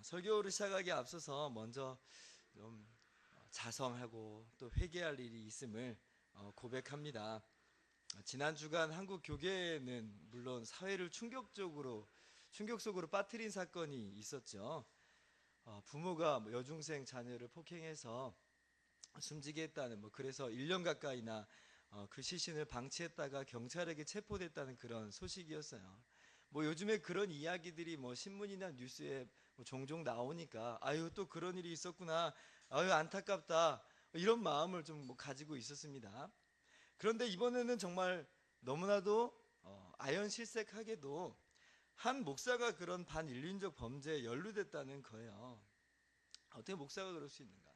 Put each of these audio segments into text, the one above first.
설교를 시작하기에 앞서서 먼저 좀 자성하고 또 회개할 일이 있음을 고백합니다. 지난 주간 한국 교계에는 물론 사회를 충격 속으로 빠뜨린 사건이 있었죠. 부모가 여중생 자녀를 폭행해서 숨지게 했다는 그래서 1년 가까이나 그 시신을 방치했다가 경찰에게 체포됐다는 그런 소식이었어요. 요즘에 그런 이야기들이 신문이나 뉴스에 종종 나오니까 아유 또 그런 일이 있었구나, 아유 안타깝다, 이런 마음을 좀 가지고 있었습니다. 그런데 이번에는 정말 너무나도 아연실색하게도 한 목사가 그런 반인륜적 범죄에 연루됐다는 거예요. 어떻게 목사가 그럴 수 있는가?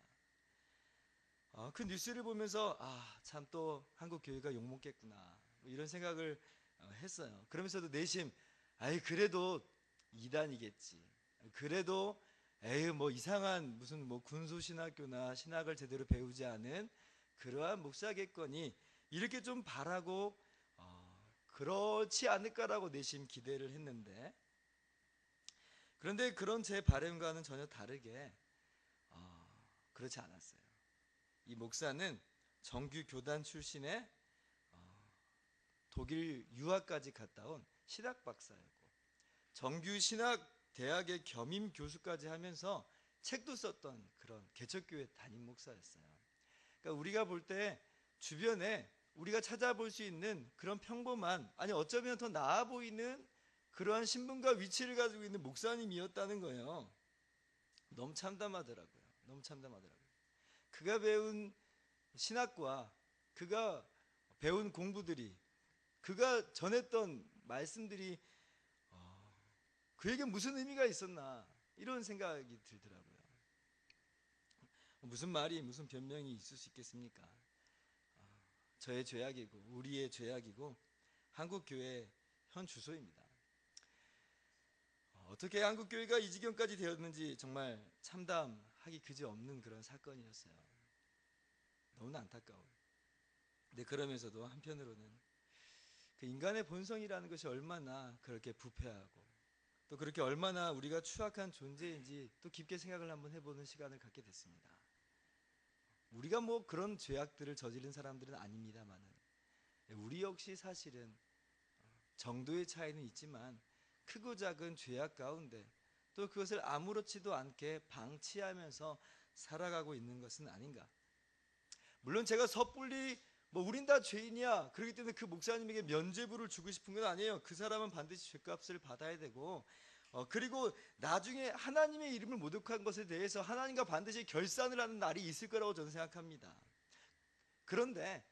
그 뉴스를 보면서 참 또 한국 교회가 욕먹겠구나, 이런 생각을 했어요. 그러면서도 내심 그래도 이단이겠지, 그래도 이상한 무슨 군소신학교나 신학을 제대로 배우지 않은 그러한 목사겠거니 이렇게 좀 바라고 그렇지 않을까라고 내심 기대를 했는데, 그런데 그런 제 바람과는 전혀 다르게 그렇지 않았어요. 이 목사는 정규 교단 출신의 독일 유학까지 갔다 온 신학 박사였고 정규 신학 대학의 겸임 교수까지 하면서 책도 썼던 그런 개척교회 담임 목사였어요. 그러니까 우리가 볼 때 주변에 우리가 찾아볼 수 있는 그런 평범한, 아니 어쩌면 더 나아 보이는 그러한 신분과 위치를 가지고 있는 목사님이었다는 거예요. 너무 참담하더라고요. 너무 참담하더라고요. 그가 배운 신학과 그가 배운 공부들이, 그가 전했던 말씀들이 그에게 무슨 의미가 있었나, 이런 생각이 들더라고요. 무슨 말이 무슨 변명이 있을 수 있겠습니까? 저의 죄악이고 우리의 죄악이고 한국교회 현 주소입니다. 어떻게 한국교회가 이 지경까지 되었는지 정말 참담하기 그지없는 그런 사건이었어요. 너무나 안타까워요. 근데 그러면서도 한편으로는 그 인간의 본성이라는 것이 얼마나 그렇게 부패하고 또 그렇게 얼마나 우리가 추악한 존재인지 또 깊게 생각을 한번 해보는 시간을 갖게 됐습니다. 우리가 그런 죄악들을 저지른 사람들은 아닙니다만은 우리 역시 사실은 정도의 차이는 있지만 크고 작은 죄악 가운데 또 그것을 아무렇지도 않게 방치하면서 살아가고 있는 것은 아닌가. 물론 제가 섣불리 우린 다 죄인이야, 그렇기 때문에 그 목사님에게 면죄부를 주고 싶은 건 아니에요. 그 사람은 반드시 죄값을 받아야 되고 그리고 나중에 하나님의 이름을 모독한 것에 대해서 하나님과 반드시 결산을 하는 날이 있을 거라고 저는 생각합니다. 그런데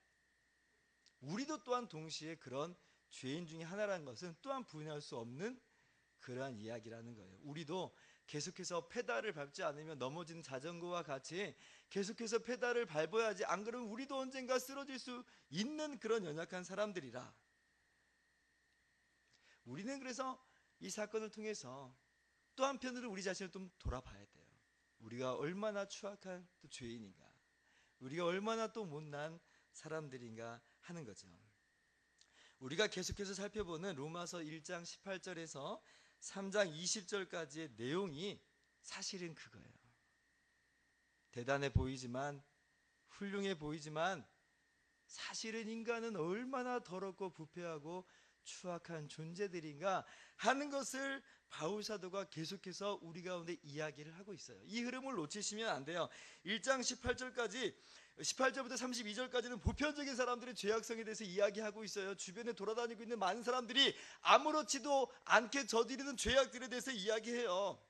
우리도 또한 동시에 그런 죄인 중에 하나라는 것은 또한 부인할 수 없는 그러한 이야기라는 거예요. 우리도 계속해서 페달을 밟지 않으면 넘어지는 자전거와 같이 계속해서 페달을 밟아야지, 안 그러면 우리도 언젠가 쓰러질 수 있는 그런 연약한 사람들이라. 우리는 그래서 이 사건을 통해서 또 한편으로 우리 자신을 좀 돌아봐야 돼요. 우리가 얼마나 추악한 또 죄인인가, 우리가 얼마나 또 못난 사람들인가 하는 거죠. 우리가 계속해서 살펴보는 로마서 1장 18절에서 3장 20절까지의 내용이 사실은 그거예요. 대단해 보이지만, 훌륭해 보이지만 사실은 인간은 얼마나 더럽고 부패하고 추악한 존재들인가 하는 것을 바울 사도가 계속해서 우리 가운데 이야기를 하고 있어요. 이 흐름을 놓치시면 안 돼요. 1장 18절부터 32절까지는 보편적인 사람들의 죄악성에 대해서 이야기하고 있어요. 주변에 돌아다니고 있는 많은 사람들이 아무렇지도 않게 저지르는 죄악들에 대해서 이야기해요.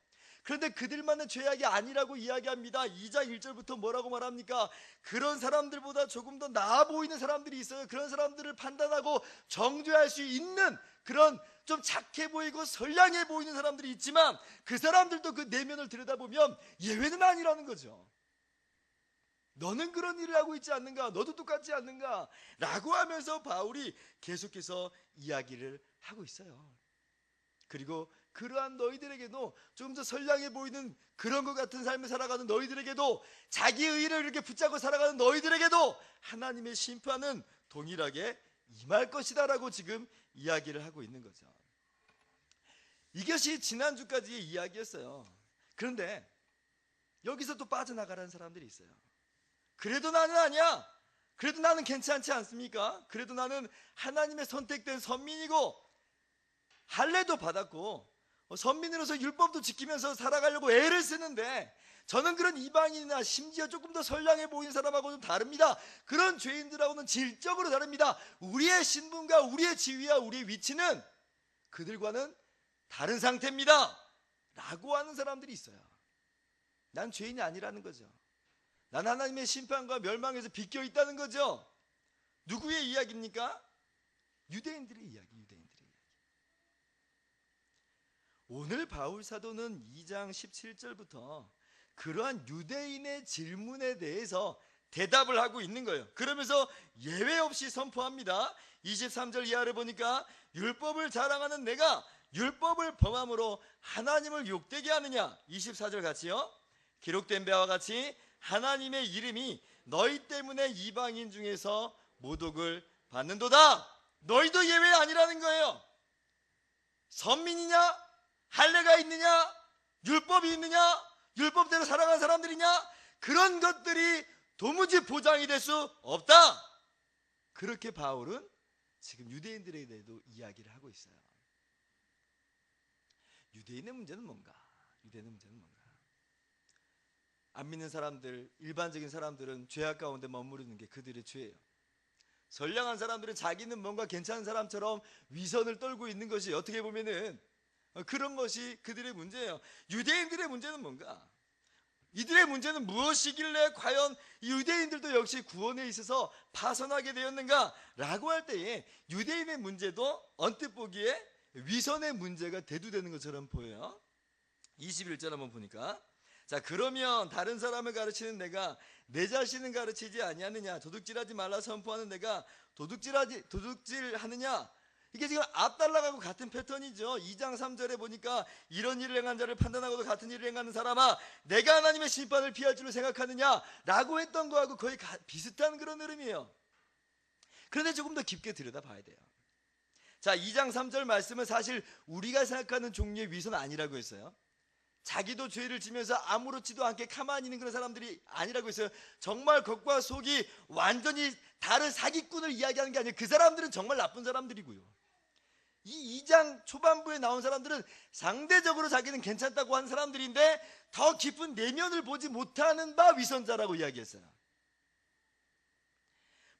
그런데 그들만은 죄악이 아니라고 이야기합니다. 2장 1절부터 뭐라고 말합니까? 그런 사람들보다 조금 더 나아 보이는 사람들이 있어요. 그런 사람들을 판단하고 정죄할 수 있는 그런 좀 착해 보이고 선량해 보이는 사람들이 있지만 그 사람들도 그 내면을 들여다보면 예외는 아니라는 거죠. 너는 그런 일을 하고 있지 않는가? 너도 똑같지 않는가? 라고 하면서 바울이 계속해서 이야기를 하고 있어요. 그리고 그러한 너희들에게도 좀 더 선량해 보이는 그런 것 같은 삶을 살아가는 너희들에게도, 자기의 의를 이렇게 붙잡고 살아가는 너희들에게도 하나님의 심판은 동일하게 임할 것이다 라고 지금 이야기를 하고 있는 거죠. 이것이 지난주까지의 이야기였어요. 그런데 여기서 또 빠져나가라는 사람들이 있어요. 그래도 나는 아니야. 그래도 나는 괜찮지 않습니까? 그래도 나는 하나님의 선택된 선민이고 할례도 받았고 선민으로서 율법도 지키면서 살아가려고 애를 쓰는데 저는 그런 이방인이나 심지어 조금 더 선량해 보이는 사람하고는 다릅니다. 그런 죄인들하고는 질적으로 다릅니다. 우리의 신분과 우리의 지위와 우리의 위치는 그들과는 다른 상태입니다 라고 하는 사람들이 있어요. 난 죄인이 아니라는 거죠. 난 하나님의 심판과 멸망에서 비껴 있다는 거죠. 누구의 이야기입니까? 유대인들의 이야기, 유대인들의 이야기. 오늘 바울 사도는 2장 17절부터 그러한 유대인의 질문에 대해서 대답을 하고 있는 거예요. 그러면서 예외 없이 선포합니다. 23절 이하를 보니까 율법을 자랑하는 내가 율법을 범함으로 하나님을 욕되게 하느냐. 24절 같이요. 기록된 바와 같이 하나님의 이름이 너희 때문에 이방인 중에서 모독을 받는도다. 너희도 예외 아니라는 거예요. 선민이냐? 할례가 있느냐? 율법이 있느냐? 율법대로 살아가는 사람들이냐? 그런 것들이 도무지 보장이 될 수 없다. 그렇게 바울은 지금 유대인들에 대해도 이야기를 하고 있어요. 유대인의 문제는 뭔가? 유대인의 문제는 뭔가? 안 믿는 사람들, 일반적인 사람들은 죄악 가운데 머무르는 게 그들의 죄예요. 선량한 사람들은 자기는 뭔가 괜찮은 사람처럼 위선을 떨고 있는 것이 어떻게 보면은 그런 것이 그들의 문제예요. 유대인들의 문제는 뭔가? 이들의 문제는 무엇이길래 과연 유대인들도 역시 구원에 있어서 파선하게 되었는가? 라고 할 때에 유대인의 문제도 언뜻 보기에 위선의 문제가 대두되는 것처럼 보여요. 21절 한번 보니까 자, 그러면 다른 사람을 가르치는 내가 내 자신은 가르치지 아니하느냐? 도둑질하지 말라 선포하는 내가 도둑질하느냐? 이게 지금 앞달라가고 같은 패턴이죠. 2장 3절에 보니까 이런 일을 행한 자를 판단하고도 같은 일을 행하는 사람아 내가 하나님의 심판을 피할 줄로 생각하느냐? 라고 했던 거하고 거의 비슷한 그런 흐름이에요. 그런데 조금 더 깊게 들여다봐야 돼요. 자, 2장 3절 말씀은 사실 우리가 생각하는 종류의 위선은 아니라고 했어요. 자기도 죄를 지면서 아무렇지도 않게 가만히 있는 그런 사람들이 아니라고 했어요. 정말 겉과 속이 완전히 다른 사기꾼을 이야기하는 게 아니에요. 그 사람들은 정말 나쁜 사람들이고요. 이 2장 초반부에 나온 사람들은 상대적으로 자기는 괜찮다고 하는 사람들인데 더 깊은 내면을 보지 못하는 바 위선자라고 이야기했어요.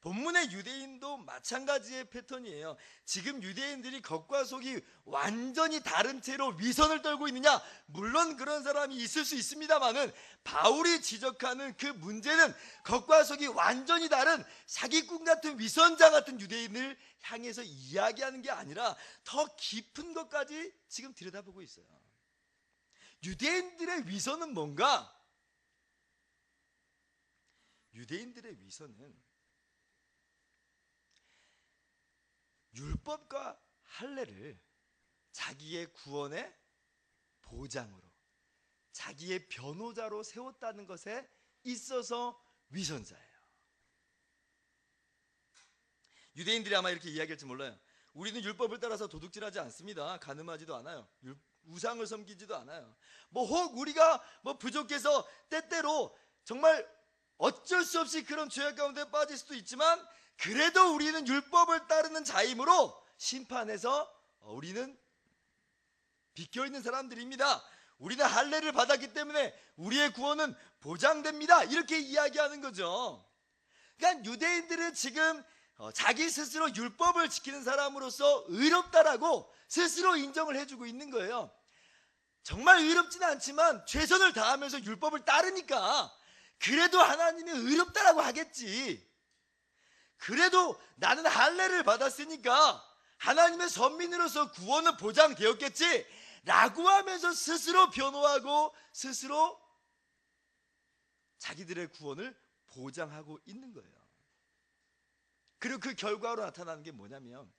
본문의 유대인도 마찬가지의 패턴이에요. 지금 유대인들이 겉과 속이 완전히 다른 채로 위선을 떨고 있느냐? 물론 그런 사람이 있을 수 있습니다만은 바울이 지적하는 그 문제는 겉과 속이 완전히 다른 사기꾼 같은 위선자 같은 유대인을 향해서 이야기하는 게 아니라 더 깊은 것까지 지금 들여다보고 있어요. 유대인들의 위선은 뭔가? 유대인들의 위선은 율법과 할례를 자기의 구원의 보장으로 자기의 변호자로 세웠다는 것에 있어서 위선자예요. 유대인들이 아마 이렇게 이야기할지 몰라요. 우리는 율법을 따라서 도둑질하지 않습니다. 간음하지도 않아요. 우상을 섬기지도 않아요. 혹 우리가 부족해서 때때로 정말 어쩔 수 없이 그런 죄악 가운데 빠질 수도 있지만 그래도 우리는 율법을 따르는 자이므로 심판에서 우리는 비껴있는 사람들입니다. 우리는 할례를 받았기 때문에 우리의 구원은 보장됩니다. 이렇게 이야기하는 거죠. 그러니까 유대인들은 지금 자기 스스로 율법을 지키는 사람으로서 의롭다라고 스스로 인정을 해주고 있는 거예요. 정말 의롭지는 않지만 최선을 다하면서 율법을 따르니까 그래도 하나님이 의롭다라고 하겠지. 그래도 나는 할례를 받았으니까 하나님의 선민으로서 구원은 보장되었겠지 라고 하면서 스스로 변호하고 스스로 자기들의 구원을 보장하고 있는 거예요. 그리고 그 결과로 나타나는 게 뭐냐면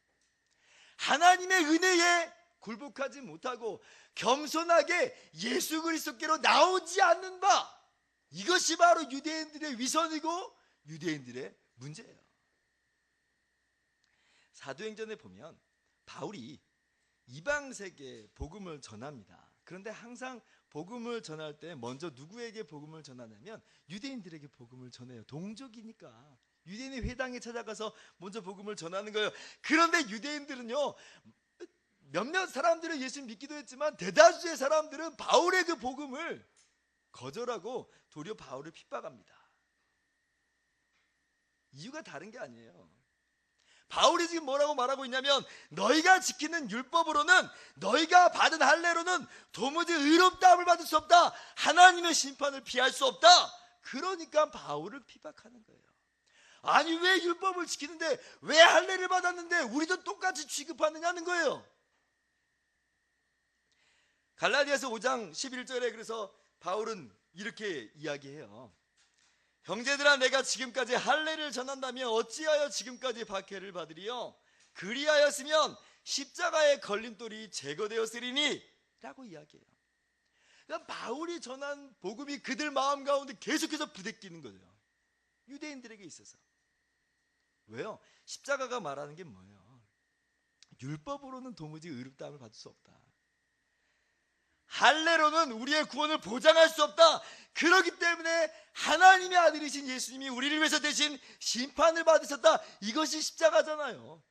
하나님의 은혜에 굴복하지 못하고 겸손하게 예수 그리스도께로 나오지 않는 바, 이것이 바로 유대인들의 위선이고 유대인들의 문제예요. 사도행전에 보면 바울이 이방 세계에 복음을 전합니다. 그런데 항상 복음을 전할 때 먼저 누구에게 복음을 전하냐면 유대인들에게 복음을 전해요. 동족이니까 유대인의 회당에 찾아가서 먼저 복음을 전하는 거예요. 그런데 유대인들은요, 몇몇 사람들은 예수 믿기도 했지만 대다수의 사람들은 바울의 그 복음을 거절하고 도리어 바울을 핍박합니다. 이유가 다른 게 아니에요. 바울이 지금 뭐라고 말하고 있냐면, 너희가 지키는 율법으로는, 너희가 받은 할례로는 도무지 의롭다함을 받을 수 없다. 하나님의 심판을 피할 수 없다. 그러니까 바울을 핍박하는 거예요. 아니, 왜 율법을 지키는데, 왜 할례를 받았는데 우리도 똑같이 취급하느냐는 거예요. 갈라디아서 5장 11절에 그래서 바울은 이렇게 이야기해요. 형제들아, 내가 지금까지 할례를 전한다면 어찌하여 지금까지 박해를 받으리요? 그리하였으면 십자가의 걸림돌이 제거되었으리니 라고 이야기해요. 그러니까 바울이 전한 복음이 그들 마음 가운데 계속해서 부대끼는 거죠. 유대인들에게 있어서. 왜요? 십자가가 말하는 게 뭐예요? 율법으로는 도무지 의롭다함을 받을 수 없다. 할례로는 우리의 구원을 보장할 수 없다. 그렇기 때문에 하나님의 아들이신 예수님이 우리를 위해서 대신 심판을 받으셨다. 이것이 십자가잖아요.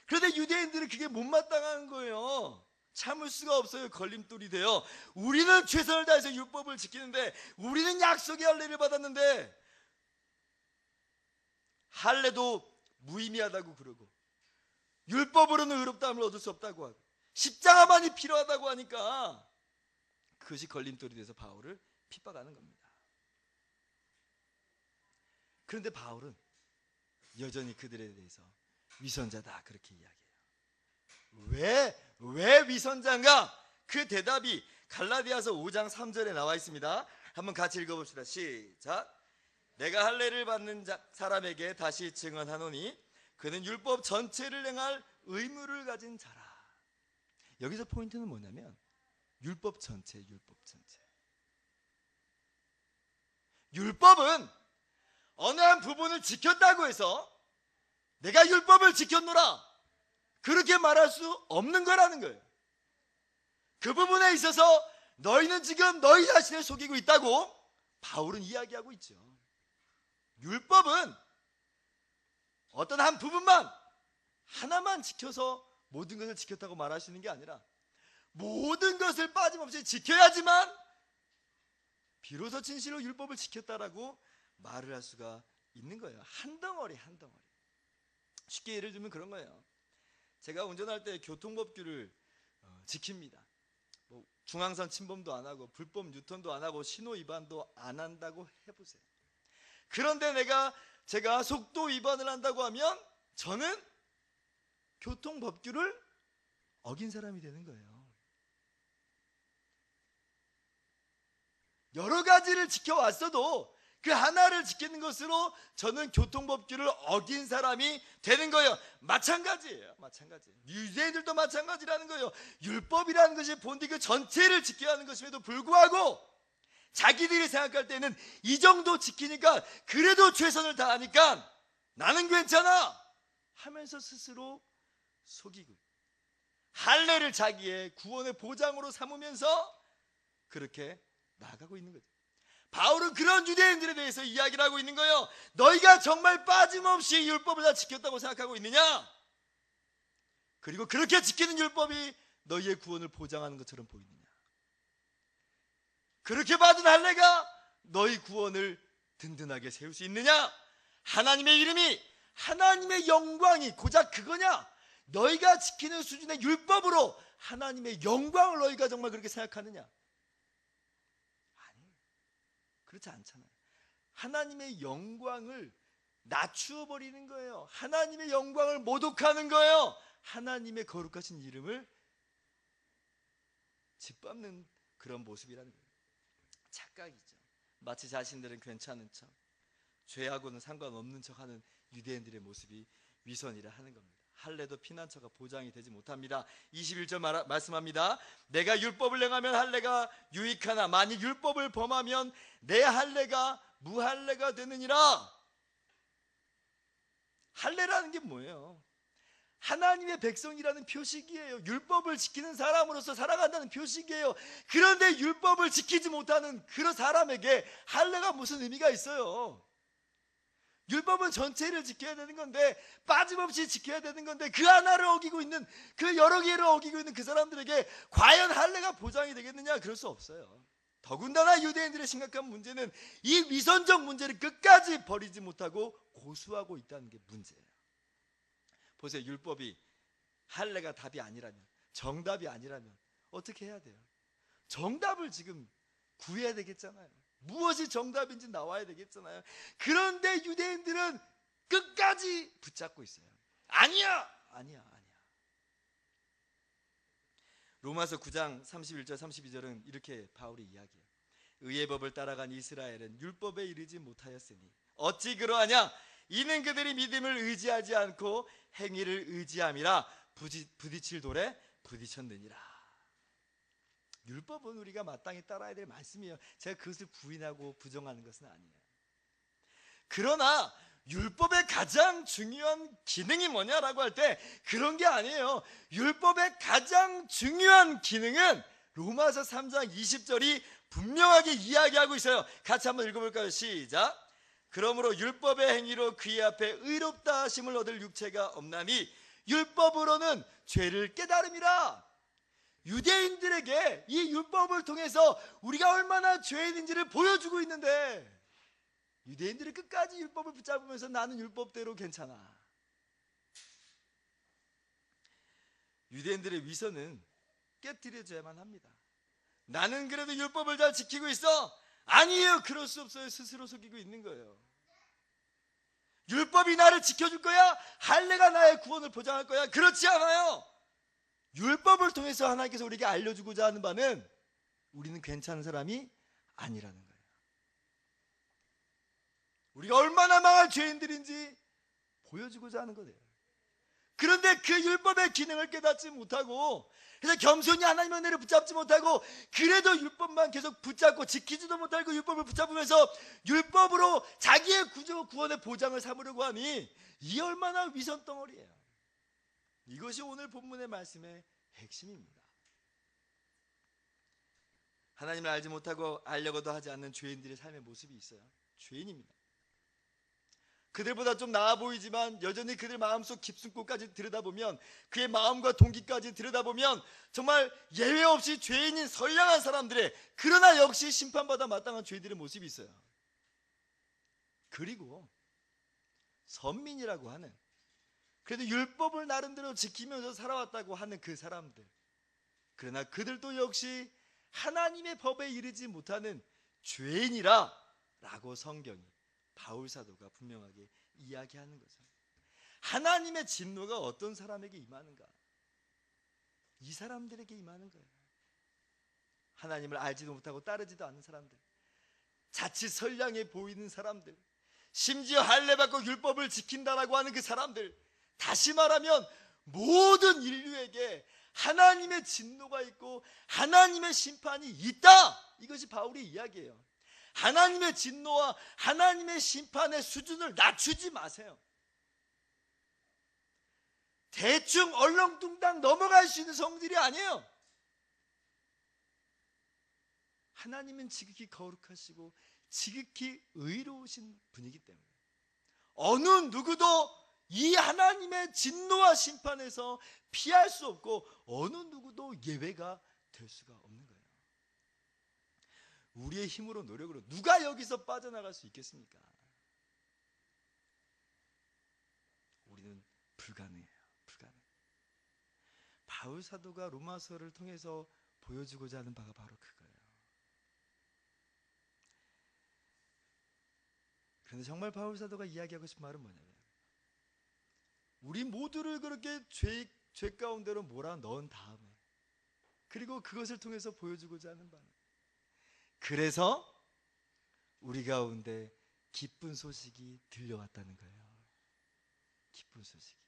그런데 유대인들은 그게 못마땅한 거예요. 참을 수가 없어요. 걸림돌이 돼요. 우리는 최선을 다해서 율법을 지키는데, 우리는 약속의 할례를 받았는데 할례도 무의미하다고 그러고, 율법으로는 의롭다함을 얻을 수 없다고 하고, 십자가만이 필요하다고 하니까 그것이 걸림돌이 돼서 바울을 핍박하는 겁니다. 그런데 바울은 여전히 그들에 대해서 위선자다 그렇게 이야기해요. 왜 위선자인가? 그 대답이 갈라디아서 5장 3절에 나와 있습니다. 한번 같이 읽어봅시다. 시작. 내가 할례를 받는 사람에게 다시 증언하노니 그는 율법 전체를 행할 의무를 가진 자라. 여기서 포인트는 뭐냐면 율법 전체. 율법은 어느 한 부분을 지켰다고 해서 내가 율법을 지켰노라 그렇게 말할 수 없는 거라는 거예요. 그 부분에 있어서 너희는 지금 너희 자신을 속이고 있다고 바울은 이야기하고 있죠. 율법은 어떤 한 부분만, 하나만 지켜서 모든 것을 지켰다고 말하시는 게 아니라 모든 것을 빠짐없이 지켜야지만 비로소 진실로 율법을 지켰다라고 말을 할 수가 있는 거예요. 한 덩어리. 쉽게 예를 들면 그런 거예요. 제가 운전할 때 교통법규를 지킵니다. 중앙선 침범도 안 하고 불법 유턴도 안 하고 신호 위반도 안 한다고 해보세요. 그런데 제가 속도 위반을 한다고 하면 저는 교통법규를 어긴 사람이 되는 거예요. 여러 가지를 지켜왔어도 그 하나를 지키는 것으로 저는 교통법규를 어긴 사람이 되는 거예요. 마찬가지예요. 유대인들도 마찬가지라는 거예요. 율법이라는 것이 본디 그 전체를 지켜야 하는 것임에도 불구하고 자기들이 생각할 때는 이 정도 지키니까, 그래도 최선을 다하니까 나는 괜찮아 하면서 스스로 속이고 할례를 자기의 구원의 보장으로 삼으면서 그렇게 나아가고 있는 거죠. 바울은 그런 유대인들에 대해서 이야기를 하고 있는 거예요. 너희가 정말 빠짐없이 율법을 다 지켰다고 생각하고 있느냐? 그리고 그렇게 지키는 율법이 너희의 구원을 보장하는 것처럼 보이느냐? 그렇게 받은 할례가 너희 구원을 든든하게 세울 수 있느냐? 하나님의 이름이, 하나님의 영광이 고작 그거냐? 너희가 지키는 수준의 율법으로 하나님의 영광을 너희가 정말 그렇게 생각하느냐? 그렇지 않잖아요. 하나님의 영광을 낮추어 버리는 거예요. 하나님의 영광을 모독하는 거예요. 하나님의 거룩하신 이름을 짓밟는 그런 모습이라는 거예요. 착각이죠. 마치 자신들은 괜찮은 척, 죄하고는 상관없는 척하는 유대인들의 모습이 위선이라 하는 겁니다. 할례도 피난처가 보장이 되지 못합니다. 21절 말씀합니다. 내가 율법을 행하면 할례가 유익하나 만일 율법을 범하면 내 할례가 무할례가 되느니라. 할례라는 게 뭐예요? 하나님의 백성이라는 표식이에요. 율법을 지키는 사람으로서 살아간다는 표식이에요. 그런데 율법을 지키지 못하는 그런 사람에게 할례가 무슨 의미가 있어요? 율법은 전체를 지켜야 되는 건데, 빠짐없이 지켜야 되는 건데, 그 하나를 어기고 있는, 그 여러 개를 어기고 있는 그 사람들에게 과연 할례가 보장이 되겠느냐? 그럴 수 없어요. 더군다나 유대인들의 심각한 문제는 이 위선적 문제를 끝까지 버리지 못하고 고수하고 있다는 게 문제예요. 보세요. 율법이 할례가 답이 아니라면, 정답이 아니라면 어떻게 해야 돼요? 정답을 지금 구해야 되겠잖아요. 무엇이 정답인지 나와야 되겠잖아요. 그런데 유대인들은 끝까지 붙잡고 있어요. 아니야! 아니야! 아니야! 로마서 9장 31절 32절은 이렇게 바울이 이야기해요. 의의 법을 따라간 이스라엘은 율법에 이르지 못하였으니 어찌 그러하냐? 이는 그들이 믿음을 의지하지 않고 행위를 의지함이라 부딪힐 돌에 부딪혔느니라. 율법은 우리가 마땅히 따라야 될 말씀이에요. 제가 그것을 부인하고 부정하는 것은 아니에요. 그러나 율법의 가장 중요한 기능이 뭐냐라고 할 때 그런 게 아니에요. 율법의 가장 중요한 기능은 로마서 3장 20절이 분명하게 이야기하고 있어요. 같이 한번 읽어볼까요? 시작. 그러므로 율법의 행위로 그의 앞에 의롭다 하심을 얻을 육체가 없나니 율법으로는 죄를 깨달음이라. 유대인들에게 이 율법을 통해서 우리가 얼마나 죄인인지를 보여주고 있는데, 유대인들이 끝까지 율법을 붙잡으면서 나는 율법대로 괜찮아. 유대인들의 위선은 깨트려져야만 합니다. 나는 그래도 율법을 잘 지키고 있어. 아니에요. 그럴 수 없어요. 스스로 속이고 있는 거예요. 율법이 나를 지켜줄 거야? 할례가 나의 구원을 보장할 거야? 그렇지 않아요. 율법을 통해서 하나님께서 우리에게 알려주고자 하는 바는 우리는 괜찮은 사람이 아니라는 거예요. 우리가 얼마나 망할 죄인들인지 보여주고자 하는 거예요. 그런데 그 율법의 기능을 깨닫지 못하고, 그래서 겸손히 하나님의 은혜를 붙잡지 못하고, 그래도 율법만 계속 붙잡고 지키지도 못하고 율법을 붙잡으면서 율법으로 자기의 구원의 보장을 삼으려고 하니 이 얼마나 위선 덩어리예요. 이것이 오늘 본문의 말씀의 핵심입니다. 하나님을 알지 못하고 알려고도 하지 않는 죄인들의 삶의 모습이 있어요. 죄인입니다. 그들보다 좀 나아 보이지만 여전히 그들 마음속 깊은 곳까지 들여다보면, 그의 마음과 동기까지 들여다보면 정말 예외 없이 죄인인 선량한 사람들의, 그러나 역시 심판받아 마땅한 죄인들의 모습이 있어요. 그리고 선민이라고 하는, 그래도 율법을 나름대로 지키면서 살아왔다고 하는 그 사람들, 그러나 그들도 역시 하나님의 법에 이르지 못하는 죄인이라 라고 성경이, 바울 사도가 분명하게 이야기하는 거죠. 하나님의 진노가 어떤 사람에게 임하는가? 이 사람들에게 임하는 거예요. 하나님을 알지도 못하고 따르지도 않는 사람들, 자칫 선량해 보이는 사람들, 심지어 할례 받고 율법을 지킨다라고 하는 그 사람들, 다시 말하면 모든 인류에게 하나님의 진노가 있고 하나님의 심판이 있다. 이것이 바울의 이야기예요. 하나님의 진노와 하나님의 심판의 수준을 낮추지 마세요. 대충 얼렁뚱땅 넘어갈 수 있는 성질이 아니에요. 하나님은 지극히 거룩하시고 지극히 의로우신 분이기 때문에 어느 누구도 이 하나님의 진노와 심판에서 피할 수 없고 어느 누구도 예외가 될 수가 없는 거예요. 우리의 힘으로 노력으로 누가 여기서 빠져나갈 수 있겠습니까? 우리는 불가능해요. 불가능. 바울 사도가 로마서를 통해서 보여주고자 하는 바가 바로 그거예요. 그런데 정말 바울 사도가 이야기하고 싶은 말은 뭐냐면, 우리 모두를 그렇게 죄 가운데로 몰아넣은 다음에, 그리고 그것을 통해서 보여주고자 하는 바는, 그래서 우리 가운데 기쁜 소식이 들려왔다는 거예요. 기쁜 소식이.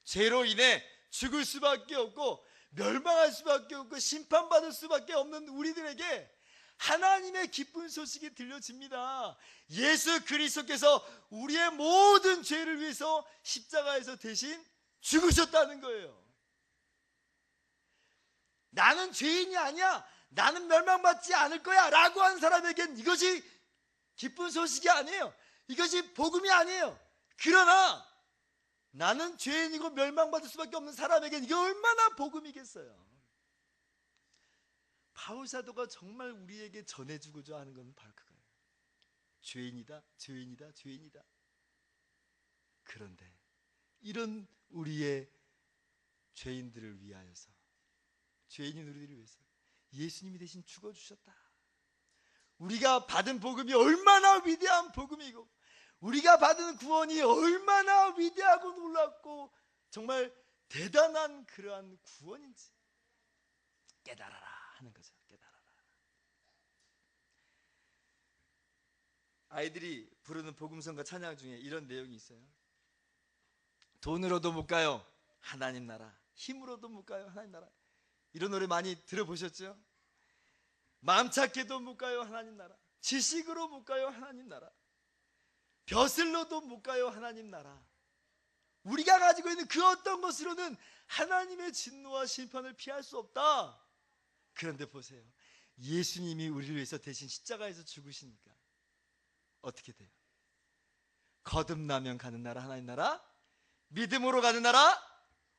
죄로 인해 죽을 수밖에 없고 멸망할 수밖에 없고 심판받을 수밖에 없는 우리들에게 하나님의 기쁜 소식이 들려집니다. 예수 그리스도께서 우리의 모든 죄를 위해서 십자가에서 대신 죽으셨다는 거예요. 나는 죄인이 아니야, 나는 멸망받지 않을 거야 라고 한 사람에겐 이것이 기쁜 소식이 아니에요. 이것이 복음이 아니에요. 그러나 나는 죄인이고 멸망받을 수밖에 없는 사람에겐 이게 얼마나 복음이겠어요. 바울 사도가 정말 우리에게 전해주고자 하는 건 바로 그거예요. 죄인이다, 죄인이다, 죄인이다. 그런데 이런 우리의 죄인들을 위하여서, 죄인인 우리들을 위해서 예수님이 대신 죽어주셨다. 우리가 받은 복음이 얼마나 위대한 복음이고, 우리가 받은 구원이 얼마나 위대하고 놀랍고 정말 대단한 그러한 구원인지 깨달아라 하는 거죠. 깨달아라. 아이들이 부르는 복음성가 찬양 중에 이런 내용이 있어요. 돈으로도 못 가요, 하나님 나라. 힘으로도 못 가요, 하나님 나라. 이런 노래 많이 들어보셨죠? 마음 찾게도 못 가요, 하나님 나라. 지식으로 못 가요, 하나님 나라. 벼슬로도 못 가요, 하나님 나라. 우리가 가지고 있는 그 어떤 것으로는 하나님의 진노와 심판을 피할 수 없다. 그런데 보세요, 예수님이 우리를 위해서 대신 십자가에서 죽으시니까 어떻게 돼요? 거듭나면 가는 나라, 하나님 나라. 믿음으로 가는 나라.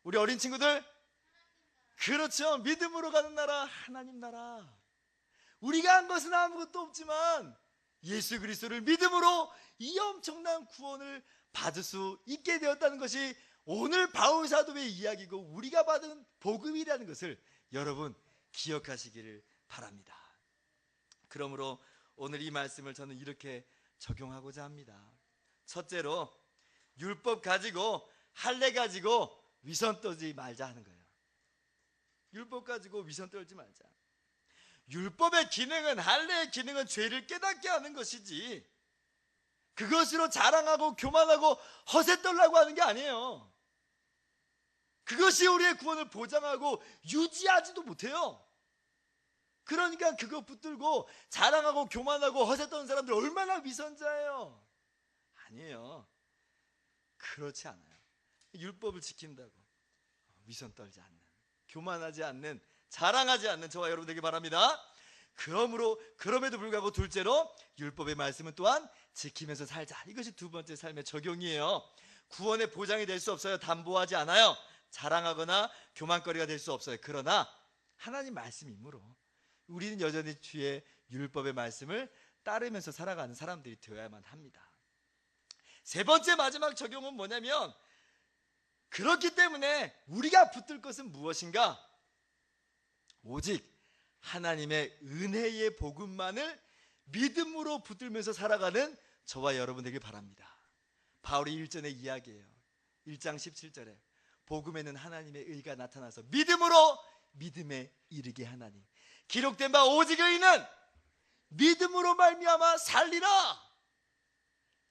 우리 어린 친구들, 그렇죠, 믿음으로 가는 나라, 하나님 나라. 우리가 한 것은 아무것도 없지만 예수 그리스도를 믿음으로 이 엄청난 구원을 받을 수 있게 되었다는 것이 오늘 바울 사도의 이야기고 우리가 받은 복음이라는 것을 여러분 기억하시기를 바랍니다. 그러므로 오늘 이 말씀을 저는 이렇게 적용하고자 합니다. 첫째로, 율법 가지고 할례 가지고 위선 떨지 말자 하는 거예요. 율법 가지고 위선 떨지 말자. 율법의 기능은, 할례의 기능은 죄를 깨닫게 하는 것이지 그것으로 자랑하고 교만하고 허세 떨라고 하는 게 아니에요. 그것이 우리의 구원을 보장하고 유지하지도 못해요. 그러니까 그거 붙들고 자랑하고 교만하고 허세 떠는 사람들 얼마나 위선자예요. 아니에요. 그렇지 않아요. 율법을 지킨다고 위선 떨지 않는, 교만하지 않는, 자랑하지 않는 저와 여러분 되기 바랍니다. 그럼에도 불구하고 둘째로, 율법의 말씀은 또한 지키면서 살자. 이것이 두 번째 삶의 적용이에요. 구원의 보장이 될 수 없어요. 담보하지 않아요. 자랑하거나 교만거리가 될 수 없어요. 그러나 하나님 말씀이므로 우리는 여전히 주의 율법의 말씀을 따르면서 살아가는 사람들이 되어야만 합니다. 세 번째 마지막 적용은 뭐냐면, 그렇기 때문에 우리가 붙들 것은 무엇인가? 오직 하나님의 은혜의 복음만을 믿음으로 붙들면서 살아가는 저와 여러분 되길 바랍니다. 바울이 1전의 이야기예요. 1장 17절에 복음에는 하나님의 의가 나타나서 믿음으로 믿음에 이르게 하나니, 기록된 바 오직 의인은 믿음으로 말미암아 살리라.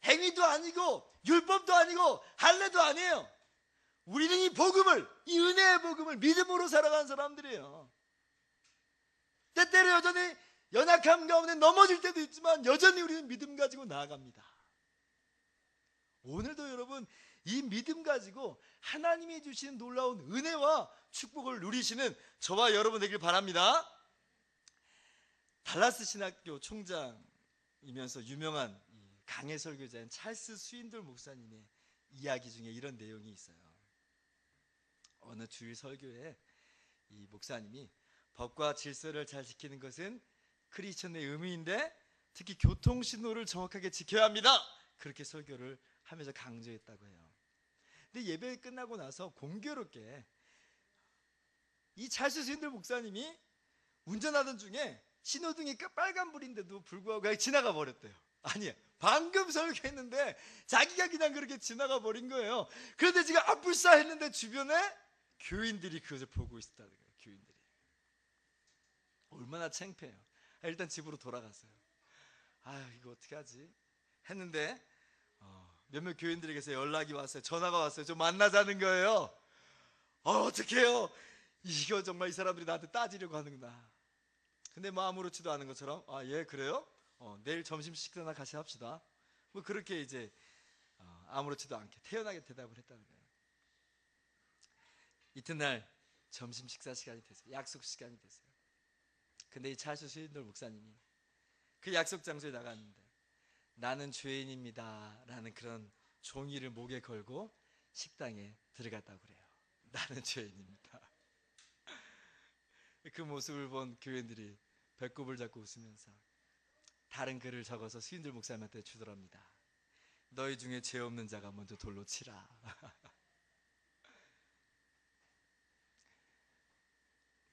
행위도 아니고 율법도 아니고 할례도 아니에요. 우리는 이 복음을, 이 은혜의 복음을 믿음으로 살아가는 사람들이에요. 때때로 여전히 연약함 가운데 넘어질 때도 있지만 여전히 우리는 믿음 가지고 나아갑니다. 오늘도 여러분 이 믿음 가지고 하나님이 주신 놀라운 은혜와 축복을 누리시는 저와 여러분 되길 바랍니다. 달라스 신학교 총장이면서 유명한 강해 설교자인 찰스 스윈돌 목사님의 이야기 중에 이런 내용이 있어요. 어느 주일 설교에 이 목사님이 법과 질서를 잘 지키는 것은 크리스천의 의무인데 특히 교통신호를 정확하게 지켜야 합니다. 그렇게 설교를 하면서 강조했다고 해요. 근데 예배 끝나고 나서 공교롭게 이 찰스 스윈돌 목사님이 운전하던 중에 신호등이 빨간불인데도 불구하고 그냥 지나가 버렸대요. 아니, 방금 설교했는데 자기가 그냥 그렇게 지나가 버린 거예요. 그런데 지금 불싸 했는데 주변에 교인들이 그것을 보고 있었다는 거예요. 교인들이 얼마나 창피해요. 일단 집으로 돌아갔어요. 이거 어떻게 하지 했는데 몇몇 교인들에게서 연락이 왔어요. 전화가 왔어요. 좀 만나자는 거예요. 어떡해요, 이거 정말 이 사람들이 나한테 따지려고 하는구나. 근데 뭐 아무렇지도 않은 것처럼 예 그래요? 내일 점심 식사나 같이 합시다. 뭐 그렇게 이제 아무렇지도 않게 태연하게 대답을 했다는 거예요. 이튿날 점심 식사 시간이 됐어요. 약속 시간이 됐어요. 근데 이 찰스 스윈돌 목사님이 그 약속 장소에 나갔는데 나는 죄인입니다 라는 그런 종이를 목에 걸고 식당에 들어갔다고 그래요. 나는 죄인입니다. 그 모습을 본 교인들이 배꼽을 잡고 웃으면서 다른 글을 적어서 스윈돌 목사님한테 주더랍니다. 너희 중에 죄 없는 자가 먼저 돌로 치라.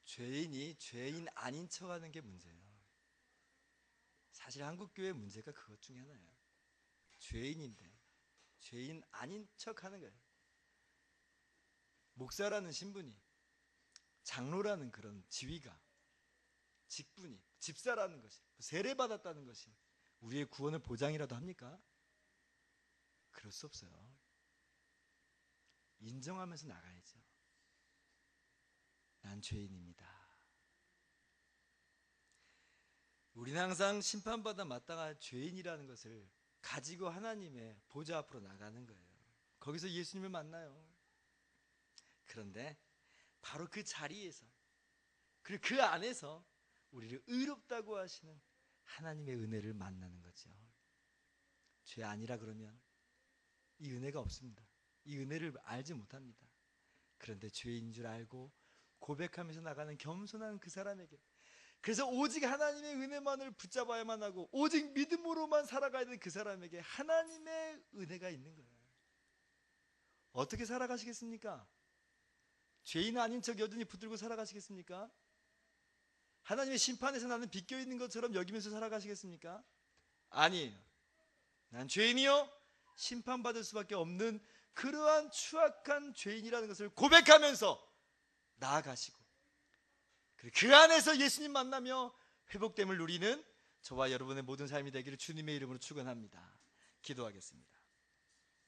죄인이 죄인 아닌 척하는 게 문제예요. 사실 한국교회 문제가 그것 중에 하나예요. 죄인인데 죄인 아닌 척하는 거예요. 목사라는 신분이, 장로라는 그런 지위가, 직분이, 집사라는 것이, 세례받았다는 것이 우리의 구원을 보장이라도 합니까? 그럴 수 없어요. 인정하면서 나가야죠. 난 죄인입니다. 우리는 항상 심판받아 마땅한 죄인이라는 것을 가지고 하나님의 보좌 앞으로 나가는 거예요. 거기서 예수님을 만나요. 그런데 바로 그 자리에서, 그리고 그 안에서 우리를 의롭다고 하시는 하나님의 은혜를 만나는 거죠. 죄 아니라 그러면 이 은혜가 없습니다. 이 은혜를 알지 못합니다. 그런데 죄인 줄 알고 고백하면서 나가는 겸손한 그 사람에게, 그래서 오직 하나님의 은혜만을 붙잡아야만 하고 오직 믿음으로만 살아가야 되는 그 사람에게 하나님의 은혜가 있는 거예요. 어떻게 살아가시겠습니까? 죄인 아닌 척 여전히 붙들고 살아가시겠습니까? 하나님의 심판에서 나는 비껴있는 것처럼 여기면서 살아가시겠습니까? 아니에요. 난 죄인이요 심판받을 수밖에 없는 그러한 추악한 죄인이라는 것을 고백하면서 나아가시고, 그 안에서 예수님 만나며 회복됨을 누리는 저와 여러분의 모든 삶이 되기를 주님의 이름으로 축원합니다. 기도하겠습니다.